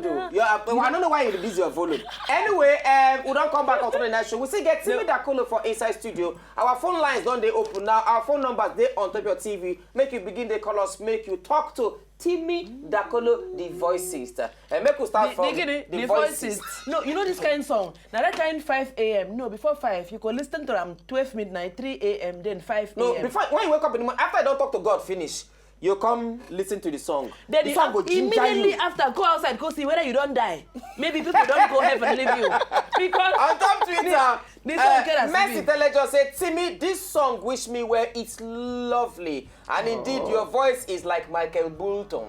do. I don't know why you reduce your volume. Anyway, we don't come back on the night show. We still get Timi Dakolo for Inside Studio. Our phone lines don't they open now. Our phone numbers they on top of your TV. Make you begin the call us. Make you talk to Timi Dakolo, the voicist. And make you start from the voicist. No, you know this kind of song. Now that kind 5 a.m. No, before 5, you can listen to them 12 midnight, 3 a.m. then 5 a.m. No, before when you wake up in the morning, after I don't talk to God, finish. You come listen to the song. Then the song go immediately after, go outside, go see whether you don't die. Maybe people don't go heaven leave you. Because on top Twitter, Mercy Telejo said, Timmy, this song Wish Me Well, it's lovely. And indeed, your voice is like Michael Bolton.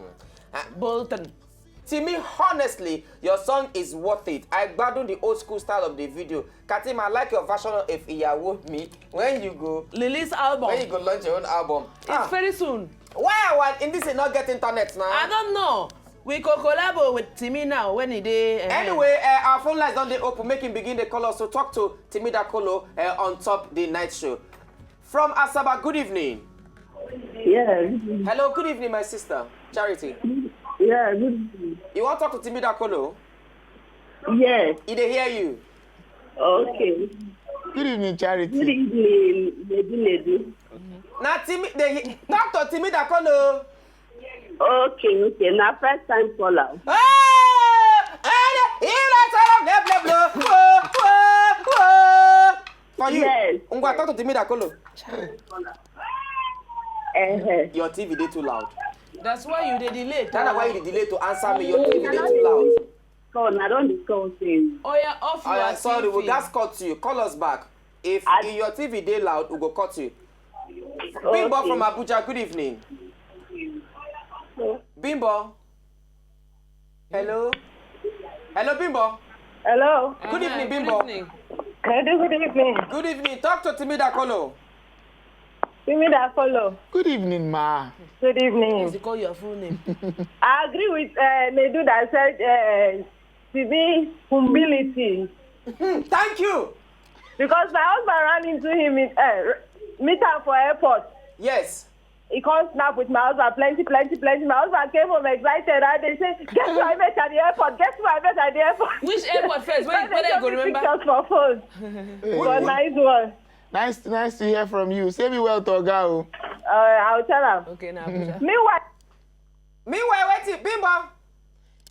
Bolton. Timmy, honestly, your song is worth it. I gbadun the old school style of the video. Katim, I like your version of If Iyawo Me. When you go... Lily's album. When you go launch your own album. It's very soon. Why in this is not get internet now? I don't know. We could collab with Timmy now when he did. Anyway, our phone lines don't they open. Make him begin the call us. So talk to Timi Dakolo on top the night show. From Asaba, good evening. Yes. Hello, good evening, my sister. Charity. Yeah, good evening. You want to talk to Timi Dakolo? Yes. He dey hear you. Okay. Good evening, Charity. Good evening, lady. Now, talk to Timi Dakolo. Okay. Now, first time caller. For you, yes. I'm going to talk to Timi Dakolo. Your TV dey too loud. That's why you dey delay. That's why you delay to answer me. Your TV dey too loud. So, I don't discuss things. Oh, yeah, off your TV. Sorry, we'll just cut you. Call us back. If your TV dey loud, we'll go cut you. Okay. Bimbo from Abuja, good evening. Bimbo. Hello. Hello, Bimbo. Hello. Good evening, Bimbo. Good evening. Good evening. Good evening. Talk to Timi Dakolo. Timi Dakolo. Good evening, ma. Good evening. Please call your full name. I agree with Nedu that said TV humility. Thank you. Because my husband ran into him in meet him for airport. Yes. He can't snap with my husband, plenty. My husband came home excited and they said, guess who I met at the airport? Which airport first? Whether you go remember? Pictures for phone. But nice one. Nice to hear from you. Say me well, Toga. I'll tell him. Okay, now. Meanwhile, wait, Bimbo.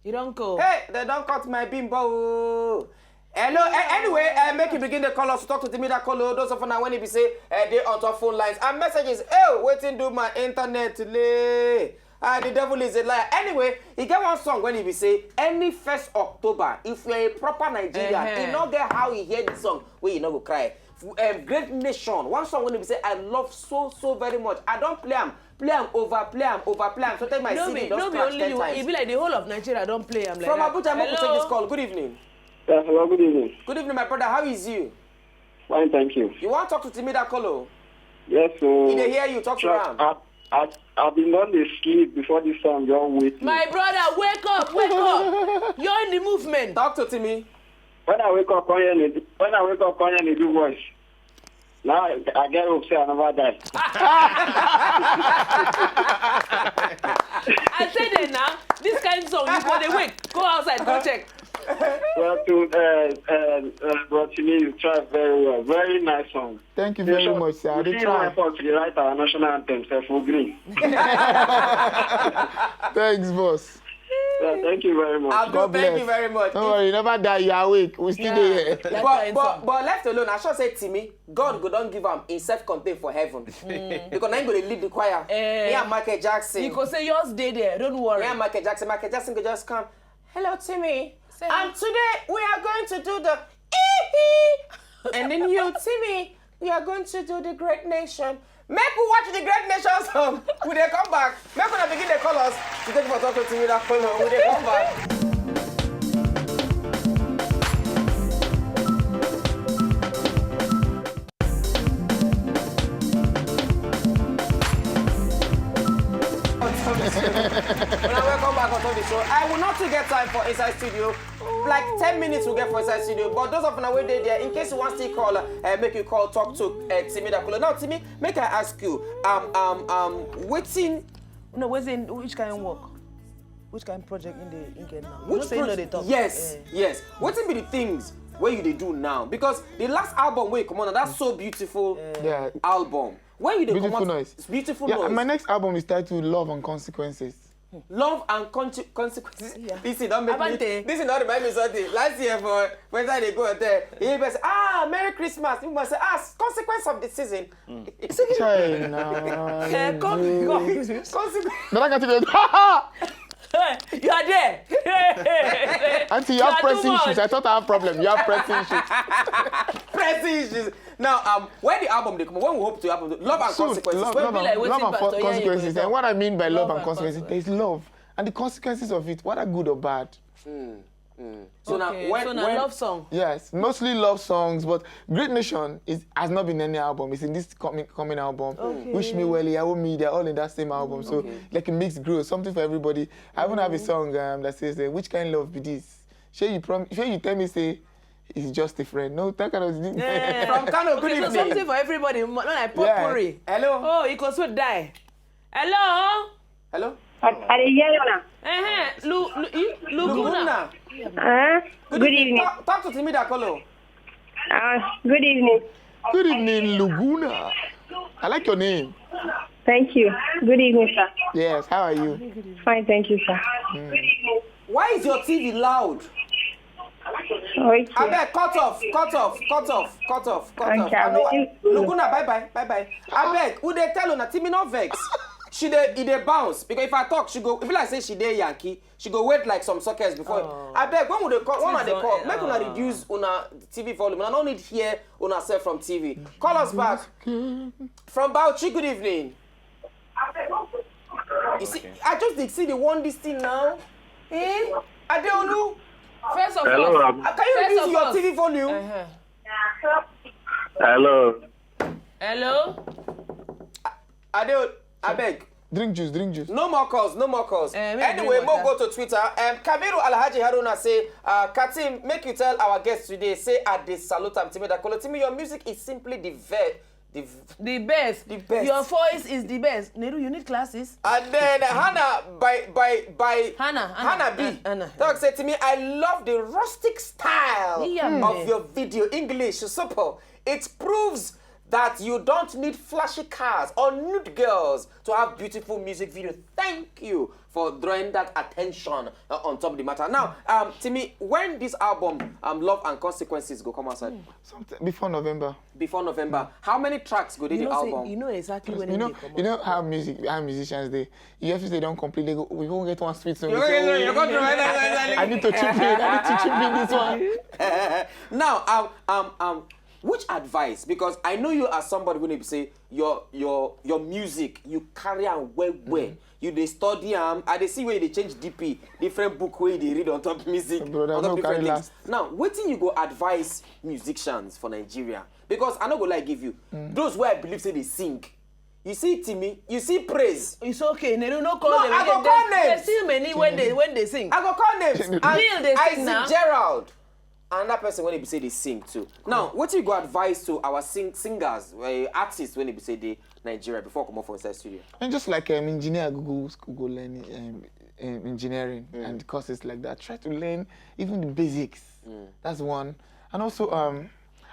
You don't go. Hey, they don't cut my Bimbo. Hello. Anyway, make you begin the call us to talk to Timi Dakolo. Those of you now when he say they on top phone lines and messages. Oh, waiting do my internet today. The devil is a liar. Anyway, he get one song when he be say any 1st October. If you're a proper Nigerian, you know get how he hear the song where you know go cry. Great Nation. One song when he be say I love so very much. I don't play him. Play him over. So take my CD. No, be only you. It be like the whole of Nigeria. Don't play him like from that. Abuja, I'm going to take this call. Good evening. Hello, good evening. Good evening, my brother. How is you? Fine, thank you. You want to talk to Timi Dakolo? Yes, so... Did they hear you? Talk to him. I've been on the sleep before this song. You're waiting. My brother, wake up. You're in the movement. Talk to Timmy. When I wake up, I do voice. Now I get up, say I never die. I said that now. This kind of song, you go the wake. Go outside, go check. Well, to me, you tried very well. Very nice song. Thank you very much, sir. You see my effort to write our national anthem, Self Green. Thanks, boss. Yeah, thank you very much. Thank you very much. Don't worry, never die. You're awake. We still there. But left alone, I should say Timmy, God go don't give him himself content for heaven. Because now he's going to lead the choir. Yeah, Michael Jackson. You could say yours stay there. Don't worry. Yeah, Michael Jackson could just come. Hello, Timmy. And today we are going to do the and then you, Timmy, we are going to do the Great Nation. Make we watch the Great Nation song. When they come back, make we begin the colors to take for talk to Timi Dakolo. When they come back. When I welcome back on the show, I will not get time for Inside Studio. Like 10 minutes we'll get for Inside Studio. But those of you who there, in case you want to call, make you call, talk to Timi Dakolo. Now, Timmy, make I ask you, waiting. No, which kind of work? which kind of project in the get now? Which project? Yes, yes. What be the things where you they do now? Because the last album where you come on, that's so beautiful album. Where you they come on? It's beautiful noise. My next album is titled Love and Consequences. Love and consequences. Yeah. This is not make me. This is not remind me something. Last year for when they go there, he say, Merry Christmas. You must say, consequence of the season. Consequence. You are there. Auntie, you have pressing issues. I thought I have problem. You have pressing issues. Pressing issues. Now, when the album they come, when we hope to happen, Love and Consequences. Love and consequences. And what I mean by love and consequences, there is love. And the consequences of it, whether good or bad. So now, when love song. Yes, mostly love songs, but Great Nation has not been any album. It's in this coming album. Wish Me Well, Yawo Me, they're all in that same album. So like a mixed groove, something for everybody. I even have a song that says, which kind of love be this? Sure you tell me, say, it's just a friend. No, that kind of thing. From Kano, good evening. So something for everybody. When I potpourri. Hello. Oh, it could so die. Hello. Hello. Luguna. Good evening. Talk to Timi Dakolo. Good evening. Good evening, Luguna. I like your name. Thank you. Good evening, sir. Yes, how are you? Fine, thank you, sir. Why is your TV loud? Okay. I beg, cut off. Okay, Luguna, bye. I beg, who they tell una Timi no vex? She dey bounce because if I talk, she go. If I say she dey Yankee, she go wait like some sockets before. I beg, when would they call? When they call? Make una reduce una TV volume. I don't need hear una self from TV. Call us back from Bauchi. Good evening. You see, I just see the one this thing now. Adeolu. First of Hello. all, Can you reduce your TV volume? Hello. Adeolu, I beg. Drink juice. No more calls. Anyway, drink go to Twitter. Kabiru Alhaji Haruna say, Katim, make you tell our guests today, say at the salute am Timi Dakolo. Timi, your music is simply the best. Your voice is the best. Neru, you need classes. And then Hannah by Hannah B. Talk say to me, I love the rustic style of your video. English, super. It proves that you don't need flashy cars or nude girls to have beautiful music videos. Thank you for drawing that attention on top of the matter. Now, Timmy, when this album, Love and Consequences, go come outside? Before November. Before November. How many tracks go the album? You know exactly when you know how musicians you have to say don't complete. They go, we won't get one sweet song. I need to chip in this one. Now, which advice? Because I know you as somebody when you say your music, you carry on well. You they study I they see where they change DP, different book where they read on top music, on top different things. Now, what thing you go advise musicians for Nigeria? Because I not go like give you those where I believe say they sing. You see Timmy, you see praise. It's okay. They don't call them. I go call names. There's still many when they sing. I go call names. Still they sing now. Gerald. And that person when they say they sing too. Now, what you go advise to our singers, artists when they say they Nigeria before come up from inside studio? And just like engineer, go learn engineering and courses like that. Try to learn even the basics. That's one. And also,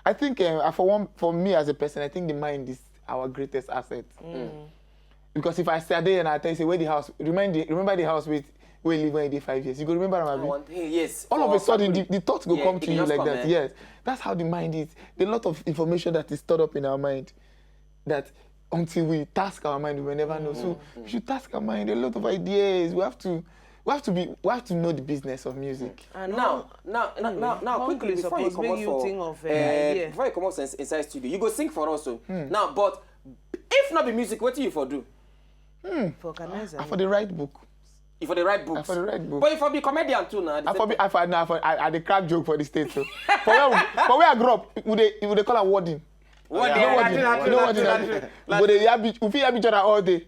I think for me as a person, I think the mind is our greatest asset. Because if I stay there and I tell you, say, where the house, remember the house with. We live when you did 5 years. You go remember Ramabi? Yes. All of a sudden, the thoughts go come to you like that. Man. Yes. That's how the mind is. There's a lot of information that is stored up in our mind that until we task our mind, we will never know. So we should task our mind. A lot of ideas. We have to know the business of music. Now, quickly before you come out inside studio, you go sing for us. Now, but if not be music, what do you for do? For the right book. If for the right books. For the right book. But if I be comedian too now. I the crack joke for the state too. for where I grew up, would they call her warding? Warding. Would they have each other all day?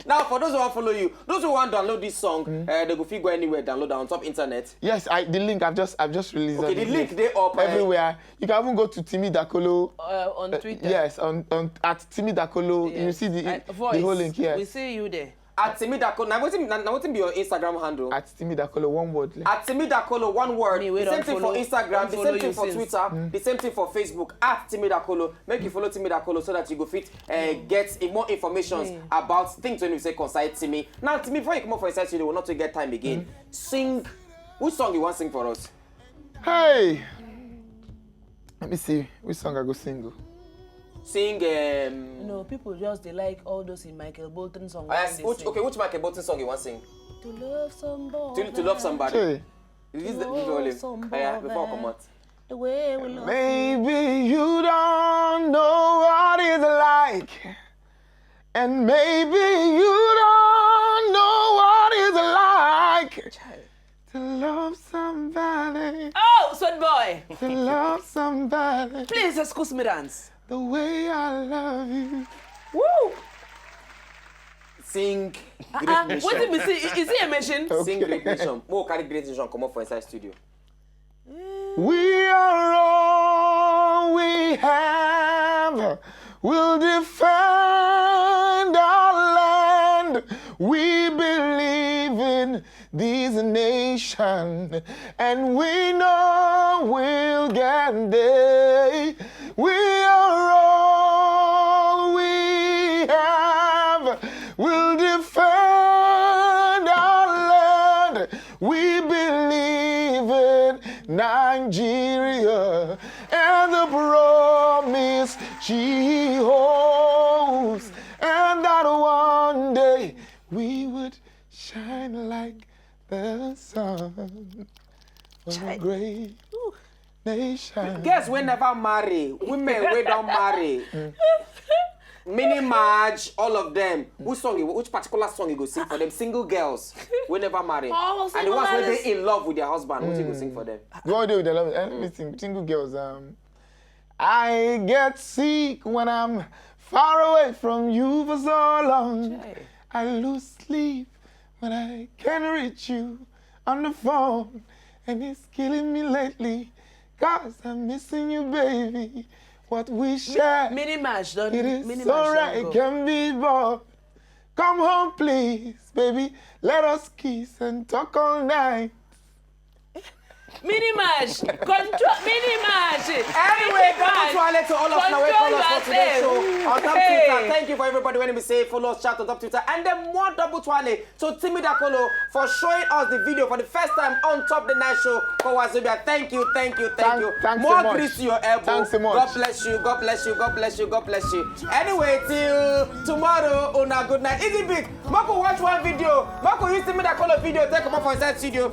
Now, for those who want to follow you, those who want to download this song, they go go anywhere, download it on top internet. Yes, the link I've just released. Okay, the link they up everywhere. You can even go to Timi Dakolo on Twitter. Yes, on at Timi Dakolo. Yes. You see the whole link here. We see you there. At Timi Dakolo. Now what's be your Instagram handle? At Timi Dakolo, one word. At Timi Dakolo, one word. Me, The same thing for Instagram, the same thing for since. Twitter, the same thing for Facebook. At Timi Dakolo. Make you follow Timi Dakolo so that you go fit get more information about things when you say concern Timmy. Now, Timmy, before you come up for inside studio, we'll not to get time again. Sing. Which song you want to sing for us? Hey! Let me see. Which song I go sing? Sing. People just they like all those in Michael Bolton songs. Which Michael Bolton song you want to sing? To love somebody. To love somebody. Hey. Release the volume. Before I come out. The way we love. Maybe you don't know what it's like. And maybe you don't know what it's like to love somebody. Oh, sweet boy. To love somebody Please excuse me dance. the way I love you. Woo! Sing Great Nation. What did we see? Is he a machine? Sing Great Nation. More carry Great Nation come up for inside studio. We are all we have. We'll defend our land. We believe in this nation, and we know we'll get there. We are all we have. We'll defend our land. We believe in Nigeria and the promise she holds, and that one day we would shine like the sun for a great nation. Guess we never marry. Women we don't marry. Mini Marge, all of them. Which particular song you go sing for them? Single girls. We never marry. Oh, and the ones where they in love with their husband, what you go sing for them? Go on there with the love. Let me sing. Single girls. I get sick when I'm far away from you for so long. I lose sleep when I can't reach you on the phone, and it's killing me lately, 'cause I'm missing you, baby. What we share, Mini match, don't it is mini so match, right, don't it go. can be bought. Come home, please, baby. Let us kiss and talk all night. Mini match, control mini match. Anyway, congratulations to all of now. Follow us for today's show on top Twitter. Thank you for everybody when we say follow us, chat on top Twitter, and then more double twale to Timi Dakolo for showing us the video for the first time on Top the Night Show for Wazobia. Thank you. Thanks More so much. grease to your elbow. Thanks so much. God bless you. God bless you. God bless you. God bless you. Anyway, till tomorrow. Una good night. Easy bit. Marco watch one video. Marco use Timi Dakolo video. Take come up for inside studio.